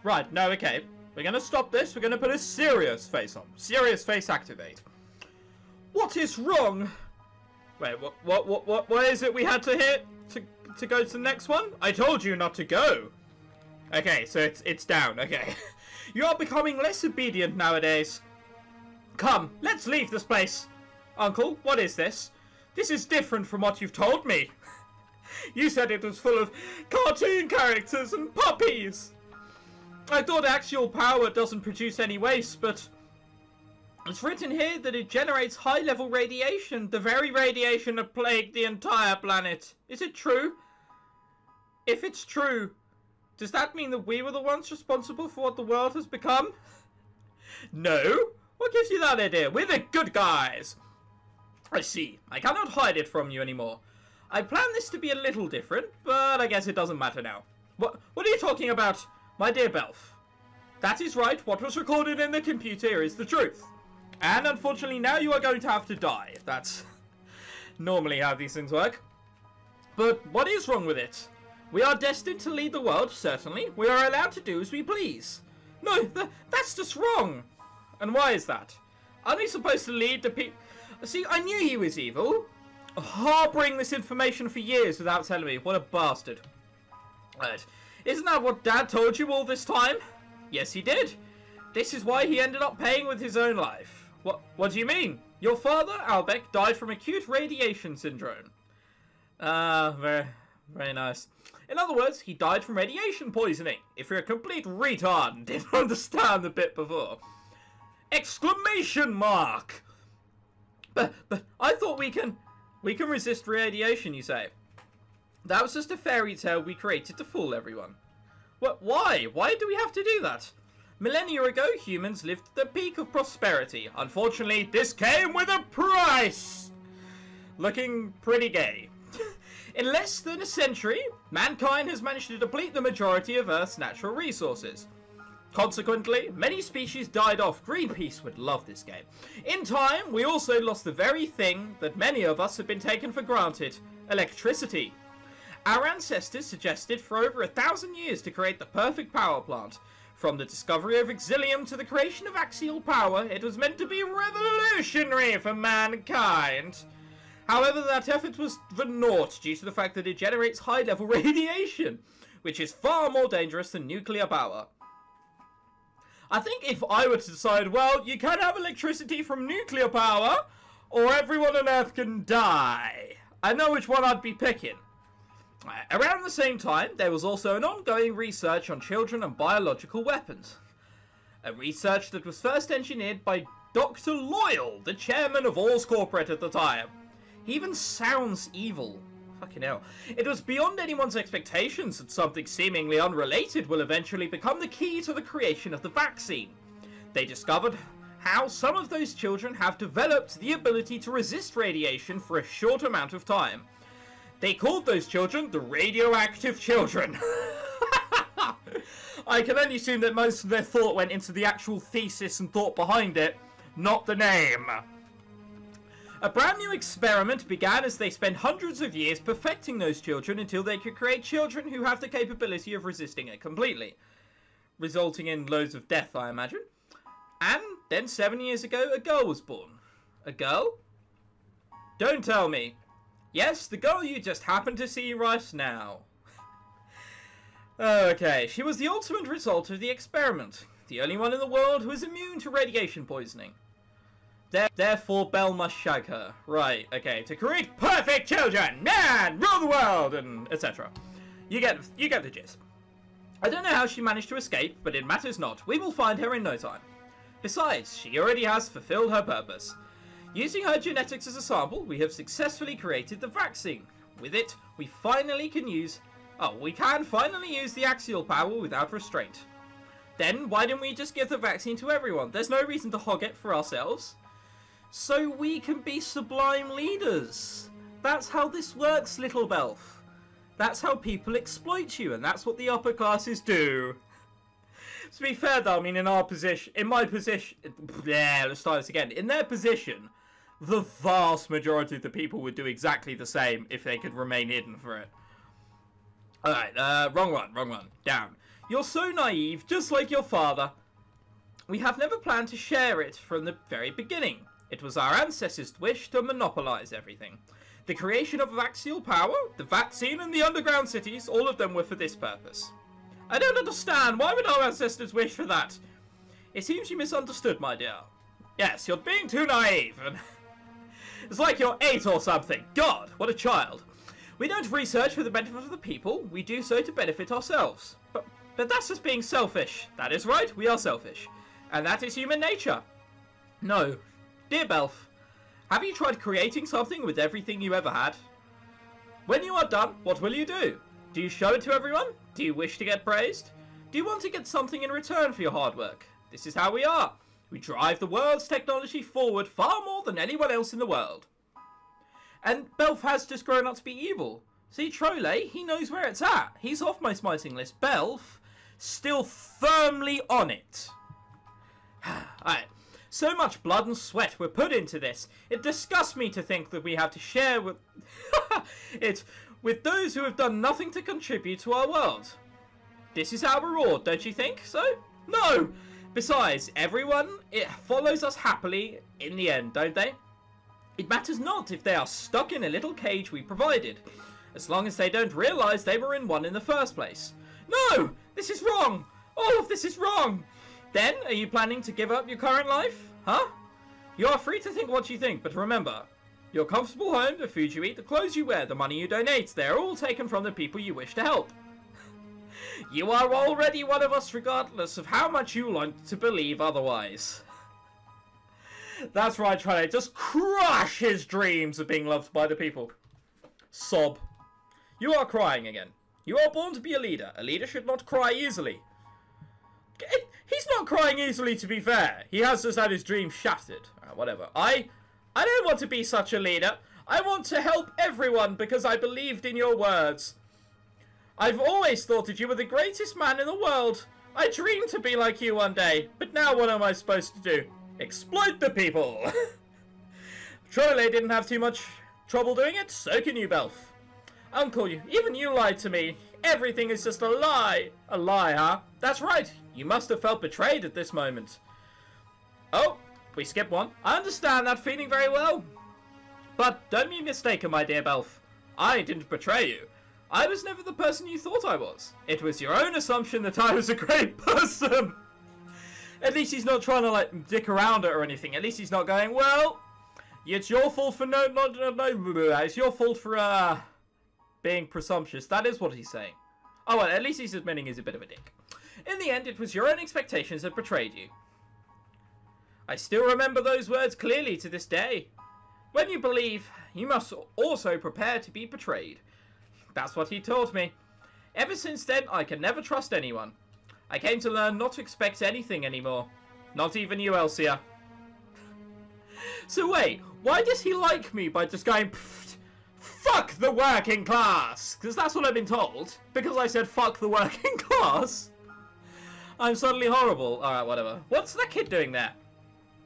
Right, no, okay. We're gonna stop this. We're gonna put a serious face on. Serious face activate. What is wrong? Wait, what is it we had to hit to go to the next one? I told you not to go. Okay, so it's down, okay. You are becoming less obedient nowadays. Come, let's leave this place. Uncle, what is this? This is different from what you've told me. You said it was full of cartoon characters and puppies. I thought axial power doesn't produce any waste, but it's written here that it generates high-level radiation, the very radiation that plagued the entire planet. Is it true? If it's true, does that mean that we were the ones responsible for what the world has become? No? What gives you that idea? We're the good guys. I see. I cannot hide it from you anymore. I planned this to be a little different, but I guess it doesn't matter now. What are you talking about, my dear Belf? That is right. What was recorded in the computer is the truth. And unfortunately, now you are going to have to die. That's normally how these things work. But what is wrong with it? We are destined to lead the world, certainly. We are allowed to do as we please. No, that's just wrong. And why is that? Aren't we supposed to lead the people? See, I knew he was evil. Harboring this information for years without telling me. What a bastard. Right. Isn't that what Dad told you all this time? Yes, he did. This is why he ended up paying with his own life. What do you mean? Your father, Albeck, died from acute radiation syndrome. Very nice. In other words, he died from radiation poisoning. If you're a complete retard and didn't understand the bit before. Exclamation mark! But I thought we can resist radiation, you say? That was just a fairy tale we created to fool everyone. What? Why? Why do we have to do that? Millennia ago, humans lived at the peak of prosperity. Unfortunately, this came with a price! Looking pretty gay. In less than a century, mankind has managed to deplete the majority of Earth's natural resources. Consequently, many species died off. Greenpeace would love this game. In time, we also lost the very thing that many of us have been taken for granted: electricity. Our ancestors suggested for over 1,000 years to create the perfect power plant. From the discovery of Exilium to the creation of axial power, it was meant to be revolutionary for mankind. However, that effort was for naught due to the fact that it generates high-level radiation, which is far more dangerous than nuclear power. I think if I were to decide, well, you can have electricity from nuclear power, or everyone on Earth can die, I know which one I'd be picking. Around the same time, there was also an ongoing research on children and biological weapons. A research that was first engineered by Dr. Loyal, the chairman of All's Corporate at the time. He even sounds evil. Fucking hell. It was beyond anyone's expectations that something seemingly unrelated will eventually become the key to the creation of the vaccine. They discovered how some of those children have developed the ability to resist radiation for a short amount of time. They called those children the radioactive children. I can only assume that most of their thought went into the actual thesis and thought behind it, not the name. A brand new experiment began as they spent hundreds of years perfecting those children until they could create children who have the capability of resisting it completely. Resulting in loads of death, I imagine. And then 7 years ago, a girl was born. A girl? Don't tell me. Yes, the girl you just happen to see right now. Okay, she was the ultimate result of the experiment. The only one in the world who is immune to radiation poisoning. Therefore, Belle must shag her. Right, okay, to create perfect children! Man, rule the world! And etc. You get the gist. I don't know how she managed to escape, but it matters not. We will find her in no time. Besides, she already has fulfilled her purpose. Using her genetics as a sample, we have successfully created the vaccine. With it, we can finally use the axial power without restraint. Then, why didn't we just give the vaccine to everyone? There's no reason to hog it for ourselves. So we can be sublime leaders. That's how this works, little Belf. That's how people exploit you, and that's what the upper classes do. To be fair though, I mean, in their position, the vast majority of the people would do exactly the same if they could remain hidden for it. Alright, wrong one, down. You're so naive, just like your father. We have never planned to share it from the very beginning. It was our ancestors' wish to monopolize everything. The creation of axial power, the vaccine, and the underground cities, all of them were for this purpose. I don't understand. Why would our ancestors wish for that? It seems you misunderstood, my dear. Yes, you're being too naive. It's like you're 8 or something. God, what a child. We don't research for the benefit of the people. We do so to benefit ourselves. But that's just being selfish. That is right, we are selfish. And that is human nature. No. Dear Belf, have you tried creating something with everything you ever had? When you are done, what will you do? Do you show it to everyone? Do you wish to get praised? Do you want to get something in return for your hard work? This is how we are. We drive the world's technology forward far more than anyone else in the world. And Belf has just grown up to be evil. See, Trolle, he knows where it's at. He's off my smiting list. Belf, still firmly on it. Alright. So much blood and sweat were put into this. It disgusts me to think that we have to share with it with those who have done nothing to contribute to our world. This is our reward, don't you think so? No! Besides, everyone, it follows us happily in the end, don't they? It matters not if they are stuck in a little cage we provided, as long as they don't realise they were in one in the first place. No! This is wrong! All of this is wrong! Then, are you planning to give up your current life? Huh? You are free to think what you think, but remember, your comfortable home, the food you eat, the clothes you wear, the money you donate, they are all taken from the people you wish to help. You are already one of us regardless of how much you like to believe otherwise. That's right, try to just crush his dreams of being loved by the people. Sob. You are crying again. You are born to be a leader. A leader should not cry easily. He's not crying easily, to be fair. He has just had his dream shattered. Whatever. I don't want to be such a leader. I want to help everyone because I believed in your words. I've always thought that you were the greatest man in the world. I dreamed to be like you one day. But now what am I supposed to do? Exploit the people. Trolle didn't have too much trouble doing it. So can you, Belf. Uncle, even you lied to me. Everything is just a lie. A lie, huh? That's right. You must have felt betrayed at this moment. Oh, we skipped one. I understand that feeling very well. But don't be mistaken, my dear Belf. I didn't betray you. I was never the person you thought I was. It was your own assumption that I was a great person. At least he's not trying to, like, dick around it or anything. At least he's not going, well, it's your fault for it's your fault for, being presumptuous. That is what he's saying. Oh, well, at least he's admitting he's a bit of a dick. In the end, it was your own expectations that betrayed you. I still remember those words clearly to this day. When you believe, you must also prepare to be betrayed. That's what he taught me. Ever since then, I can never trust anyone. I came to learn not to expect anything anymore. Not even you, Elsia. So wait, why does he like me by just going, fuck the working class? Because that's what I've been told. Because I said fuck the working class. I'm suddenly horrible. Alright, whatever. What's that kid doing there?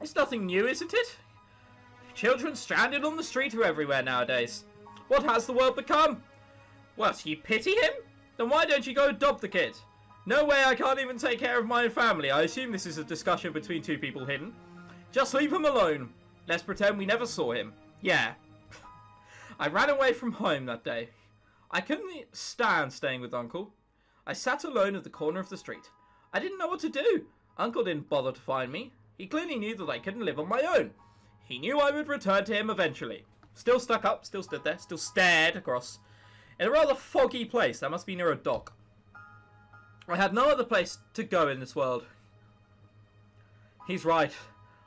It's nothing new, isn't it? Children stranded on the street are everywhere nowadays. What has the world become? What, you pity him? Then why don't you go adopt the kid? No way, I can't even take care of my own family. I assume this is a discussion between two people hidden. Just leave him alone. Let's pretend we never saw him. Yeah. I ran away from home that day. I couldn't stand staying with Uncle. I sat alone at the corner of the street. I didn't know what to do. Uncle didn't bother to find me. He clearly knew that I couldn't live on my own. He knew I would return to him eventually. Still stuck up, still stood there, still stared across. In a rather foggy place that must be near a dock. I had no other place to go in this world. He's right.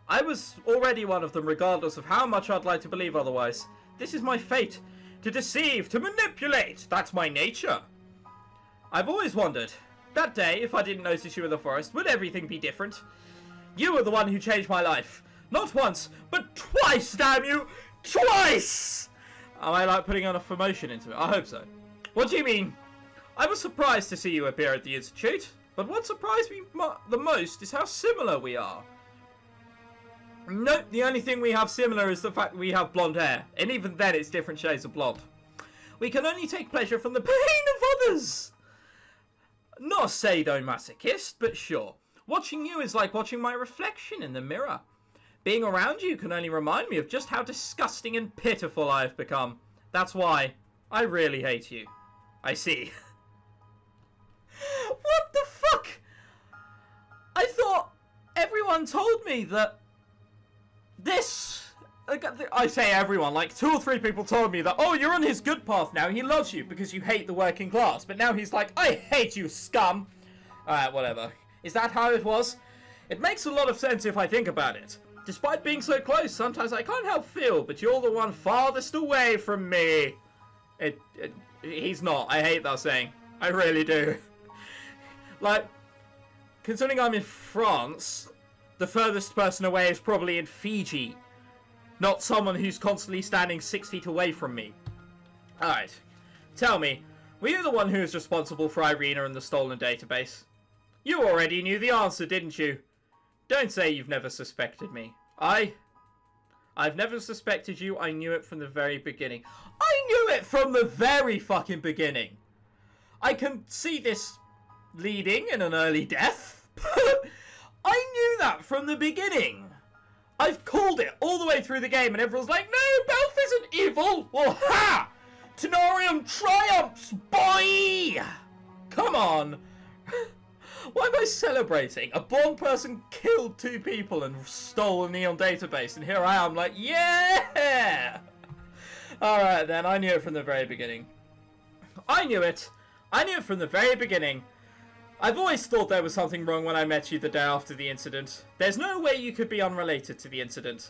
I was already one of them, regardless of how much I'd like to believe otherwise. This is my fate. To deceive, to manipulate. That's my nature. I've always wondered. That day, if I didn't notice you in the forest, would everything be different? You were the one who changed my life. Not once, but twice, damn you! Twice! Am I like putting enough emotion into it? I hope so. What do you mean? I was surprised to see you appear at the Institute, but what surprised me the most is how similar we are. Nope, the only thing we have similar is the fact we have blonde hair, and even then it's different shades of blonde. We can only take pleasure from the pain of others. Not a sadomasochist, but sure. Watching you is like watching my reflection in the mirror. Being around you can only remind me of just how disgusting and pitiful I've become. That's why I really hate you. I see. What the fuck? I thought everyone told me that this... I say everyone, like 2 or 3 people told me that, oh, you're on his good path now, he loves you because you hate the working class. But now he's like, I hate you, scum. Alright, whatever. Is that how it was? It makes a lot of sense if I think about it. Despite being so close, sometimes I can't help feel, but you're the one farthest away from me. He's not. I hate that saying. I really do. Like, considering I'm in France, the furthest person away is probably in Fiji. Not someone who's constantly standing 6 feet away from me. Alright. Tell me, were you the one who was responsible for Irina and the stolen database? You already knew the answer, didn't you? Don't say you've never suspected me. I've never suspected you. I knew it from the very beginning. I knew it from the very fucking beginning. I can see this leading in an early death. I knew that from the beginning. I've called it all the way through the game and everyone's like, no, Belf isn't evil. Well, ha! Tenarium triumphs, boy! Come on. Why am I celebrating? A born person killed 2 people and stole a neon database, and here I am like, yeah! Alright then, I knew it from the very beginning. I knew it from the very beginning. I've always thought there was something wrong when I met you the day after the incident. There's no way you could be unrelated to the incident.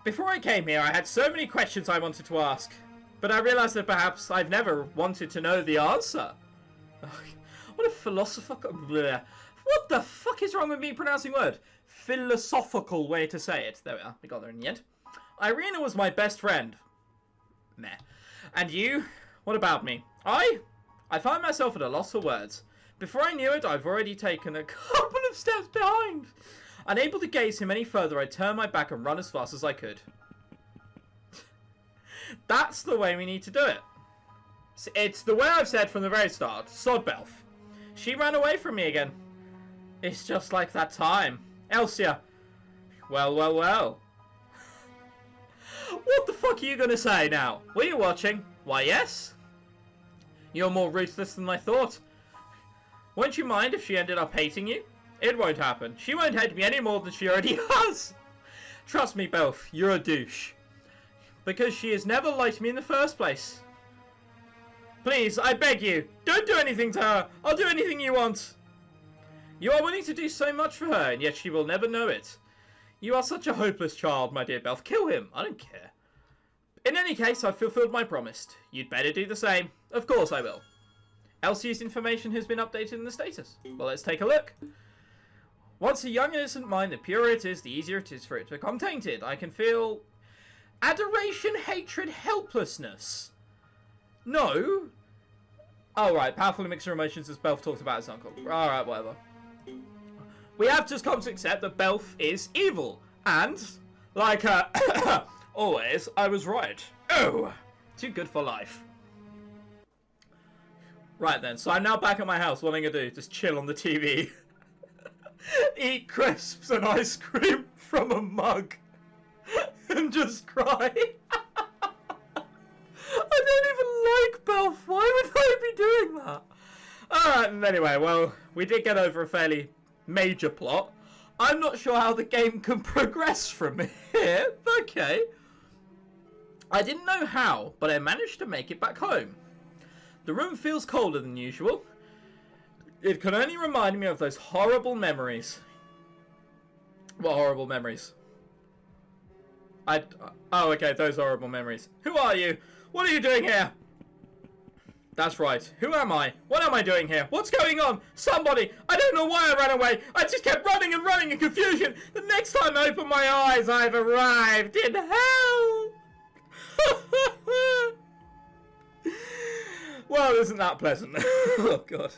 Before I came here, I had so many questions I wanted to ask, but I realized that perhaps I've never wanted to know the answer. What a philosophical... Bleh. What the fuck is wrong with me pronouncing word? Philosophical way to say it. There we are. We got there in the end. Irina was my best friend. Meh. And you? What about me? I find myself at a loss for words. Before I knew it, I've already taken a couple of steps behind. Unable to gaze him any further, I turned my back and run as fast as I could. That's the way we need to do it. It's the way I've said from the very start. Sod Belf. She ran away from me again. It's just like that time. Elsia. Well, well, well. What the fuck are you gonna say now? Were you watching? Why, yes. You're more ruthless than I thought. Won't you mind if she ended up hating you? It won't happen. She won't hate me any more than she already has. Trust me, Belf, you're a douche. Because she has never liked me in the first place. Please, I beg you, don't do anything to her. I'll do anything you want. You are willing to do so much for her, and yet she will never know it. You are such a hopeless child, my dear Belf. Kill him. I don't care. In any case, I've fulfilled my promise. You'd better do the same. Of course I will. Elsie's information has been updated in the status. Well, let's take a look. Once a young innocent mind, the purer it is, the easier it is for it to become tainted. I can feel adoration, hatred, helplessness. No. Oh, right. Powerful mixture of emotions as Belf talked about his uncle. Alright, whatever. We have just come to accept that Belf is evil. And, like, always, I was right. Oh, too good for life. Right then, so I'm now back at my house. What am I going to do? Just chill on the TV. Eat crisps and ice cream from a mug. And just cry. I don't even like Belf. Why would I be doing that? Alright, anyway, well, we did get over a fairly major plot. I'm not sure how the game can progress from here. Okay. I didn't know how, but I managed to make it back home. The room feels colder than usual. It can only remind me of those horrible memories. What horrible memories? Oh, okay, those horrible memories. Who are you? What are you doing here? That's right. Who am I? What am I doing here? What's going on? Somebody! I don't know why I ran away. I just kept running and running in confusion. The next time I open my eyes, I've arrived in hell. Well, isn't that pleasant? Oh, God.